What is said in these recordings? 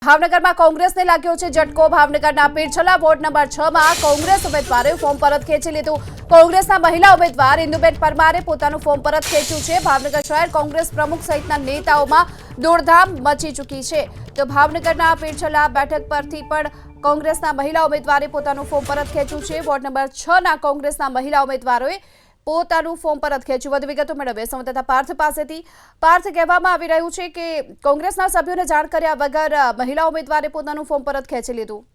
ભાવનગરમાં કોંગ્રેસને લાગ્યો છે ઝટકો। ભાવનગરના પીરછલા વોર્ડ નંબર 6 માં કોંગ્રેસ ઉમેદવારે ફોર્મ પરત ખેંચી લીધું। કોંગ્રેસના મહિલા ઉમેદવાર ઇન્દુબેન પરમારે પોતાનું ફોર્મ પરત ખેંચ્યું છે। ભાવનગર શહેર કોંગ્રેસ પ્રમુખ સહિતના નેતાઓમાં દોડધામ મચી ચૂકી છે। તો ભાવનગરના પીરછલા બેઠક પરથી પણ કોંગ્રેસના મહિલા ઉમેદવારે પોતાનું ફોર્મ પરત ખેંચ્યું છે। વોર્ડ નંબર 6 ના કોંગ્રેસના મહિલા ઉમેદવારોએ પોતાનું ફોર્મ પરત ખેંચ્યું। વધુ વિગતો મેળવીએ સંવાદદાતા પાર્થ પાસેથી। પાર્થ, કહેવામાં આવી રહ્યું છે કે કોંગ્રેસના સભ્યોને જાણ કર્યા વગર મહિલા ઉમેદવારે પોતાનું ફોર્મ પરત ખેંચી લીધું।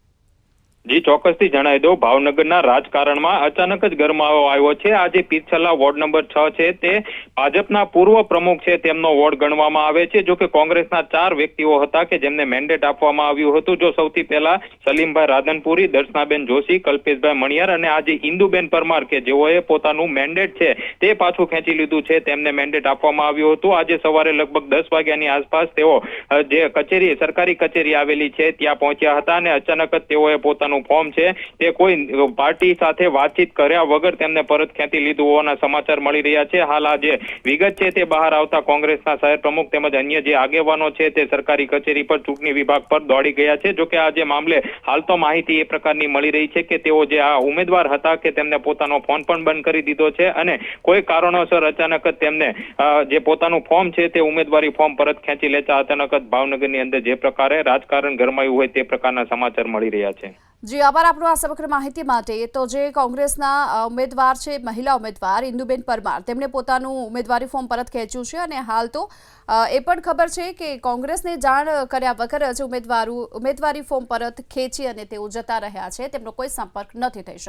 જી ચોક્કસથી જણાવી દઉં, ભાવનગરના રાજકારણમાં અચાનક જ ગરમાવો આવ્યો છે। આજે પીરછલા વોર્ડ નંબર 6 છે તે ભાજપના પૂર્વ પ્રમુખ છે તેમનો વોર્ડ ગણવામાં આવે છે। જો કે કોંગ્રેસના 4 વ્યક્તિઓ હતા કે જેમને મેન્ડેટ આપવામાં આવ્યું હતું। જો સૌથી પહેલા સલીમભાઈ રાધનપુરી, દર્શનાબેન જોશી, કલ્પેશભાઈ મણિયાર અને આજે ઇન્દુબેન પરમાર કે જેઓએ પોતાનું મેન્ડેટ છે તે પાછું ખેંચી લીધું છે, તેમને મેન્ડેટ આપવામાં આવ્યું હતું। આજે સવારે લગભગ 10 વાગ્યાની આસપાસ તેઓ જે કચેરી, સરકારી કચેરી આવેલી છે ત્યાં પહોંચ્યા હતા અને અચાનક જ તેઓએ પોતાનું ફોર્મ છે તે કોઈ પાર્ટી સાથે વાતચીત કર્યા વગર તેમને પરત ખેંચી લીધું હોવાના સમાચાર મળી રહ્યા છે। હાલ આ જે વિગત છે તે બહાર આવતા કોંગ્રેસના શહેર પ્રમુખ તેમજ અન્ય જે આગેવાનો છે તે સરકારી કચેરી પર ચૂંટણી વિભાગ પર દોડી ગયા છે। જો કે આ જે મામલે હાલ તો માહિતી એ પ્રકારની મળી રહી છે કે તેઓ જે આ ઉમેદવાર હતા કે તેમને પોતાનો ફોન પણ બંધ કરી દીધો છે અને કોઈ કારણોસર અચાનક જ તેમને જે પોતાનું ફોર્મ છે તે ઉમેદવારી ફોર્મ પરત ખેંચી લેતા અચાનક જ ભાવનગરની અંદર જે પ્રકારે રાજકારણ ગરમાયું હોય તે પ્રકારના સમાચાર મળી રહ્યા છે। જી, આભાર આપનો આ સમગ્ર માહિતી માટે। તો જે કોંગ્રેસના ઉમેદવાર છે, મહિલા ઉમેદવાર ઇન્દુબેન પરમાર, તેમણે પોતાનું ઉમેદવારી ફોર્મ પરત ખેંચ્યું છે અને હાલ તો એ પણ ખબર છે કે કોંગ્રેસને જાણ કર્યા વગર જ ઉમેદવારી ફોર્મ પરત ખેંચી અને તેઓ જતા રહ્યા છે, તેમનો કોઈ સંપર્ક નથી થઈ શક્યો।